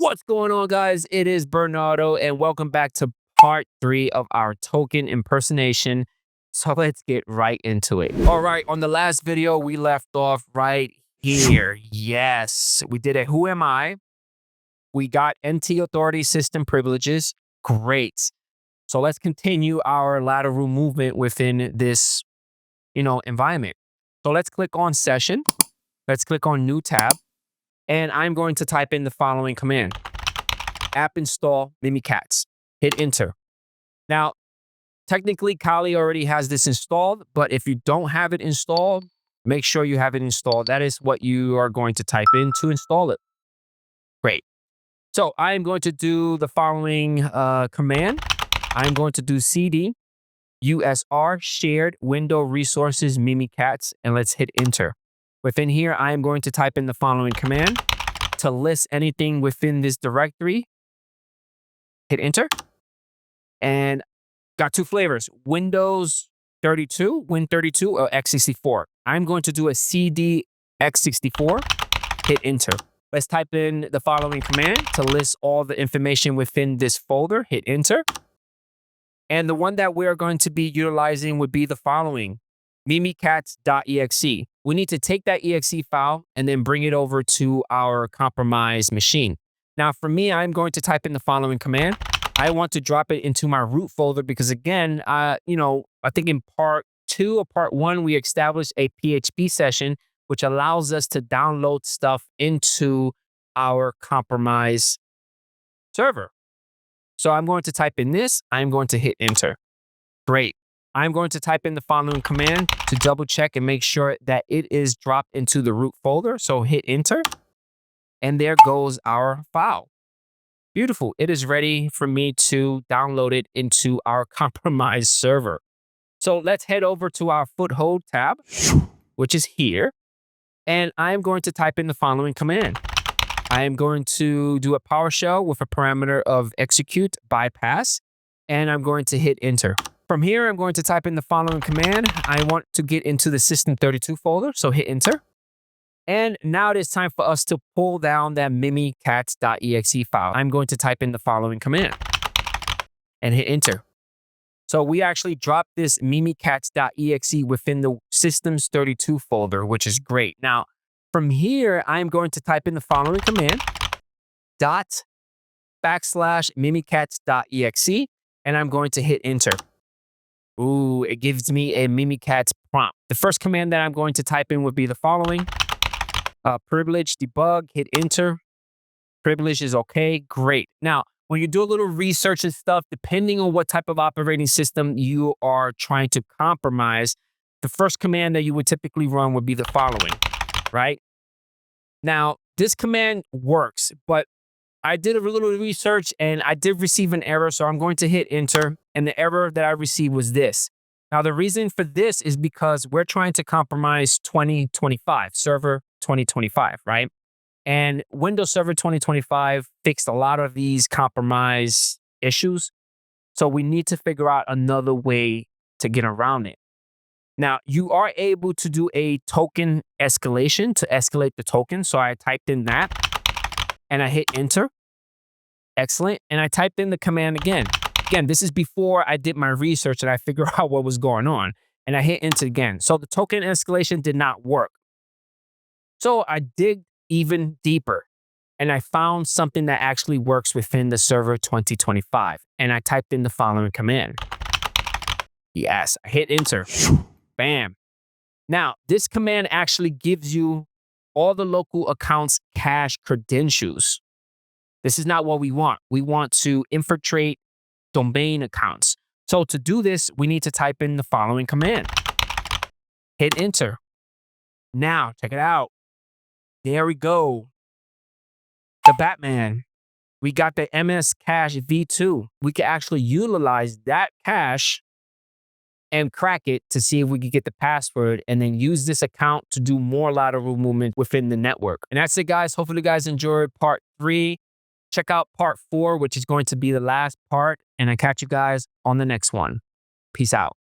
What's going on, guys? It is Bernardo, and welcome back to part 3 of our token impersonation. So let's get right into it. All right, on the last video, we left off right here. Yes, we did a Who Am I? We got NT authority system privileges. Great. So let's continue our lateral movement within this, environment. So let's click on session. Let's click on new tab. And I'm going to type in the following command. App install Mimikatz. Hit enter. Now, technically, Kali already has this installed, but if you don't have it installed, make sure you have it installed. That is what you are going to type in to install it. Great. So I am going to do the following command. I'm going to do cd usr shared window resources Mimikatz, and let's hit enter. Within here, I am going to type in the following command to list anything within this directory. Hit enter. And got two flavors, Windows 32, Win32, or x64. I'm going to do a cd x64. Hit enter. Let's type in the following command to list all the information within this folder. Hit enter. And the one that we're going to be utilizing would be the following. Mimikatz.exe. We need to take that exe file and then bring it over to our compromised machine. Now, for me, I'm going to type in the following command. I want to drop it into my root folder because, again, I think in part 2 or part 1, we established a PHP session, which allows us to download stuff into our compromised server. So I'm going to type in this. I'm going to hit enter. Great. I'm going to type in the following command to double check and make sure that it is dropped into the root folder. So hit enter. And there goes our file. Beautiful. It is ready for me to download it into our compromised server. So let's head over to our foothold tab, which is here. And I'm going to type in the following command. I am going to do a PowerShell with a parameter of execute bypass, and I'm going to hit enter. From here, I'm going to type in the following command. I want to get into the system32 folder, so hit enter. And now it is time for us to pull down that mimikatz.exe file. I'm going to type in the following command and hit enter. So we actually dropped this mimikatz.exe within the systems32 folder, which is great. Now, from here, I'm going to type in the following command, /mimikatz.exe, and I'm going to hit enter. Ooh, it gives me a Mimikatz prompt. The first command that I'm going to type in would be the following. Privilege debug, hit enter. Privilege is okay, great. Now, when you do a little research and stuff, depending on what type of operating system you are trying to compromise, the first command that you would typically run would be the following, right? Now, this command works, but I did a little research and I did receive an error, so I'm going to hit enter, and the error that I received was this. Now, the reason for this is because we're trying to compromise 2025, server 2025, right? And Windows Server 2025 fixed a lot of these compromise issues, so we need to figure out another way to get around it. Now, you are able to do a token escalation to escalate the token, so I typed in that, and I hit enter. Excellent. And I typed in the command again. Again, this is before I did my research and I figured out what was going on. And I hit enter again. So the token escalation did not work. So I dig even deeper and I found something that actually works within the server 2025. And I typed in the following command. Yes, I hit enter. Bam. Now, this command actually gives you all the local accounts cache credentials. This is not what we want. We want to infiltrate domain accounts. So to do this, we need to type in the following command. Hit enter. Now, check it out. There we go. The Batman. We got the MS Cache V2. We can actually utilize that cache and crack it to see if we can get the password and then use this account to do more lateral movement within the network. And that's it, guys. Hopefully you guys enjoyed part 3. Check out part 4, which is going to be the last part. And I catch you guys on the next one. Peace out.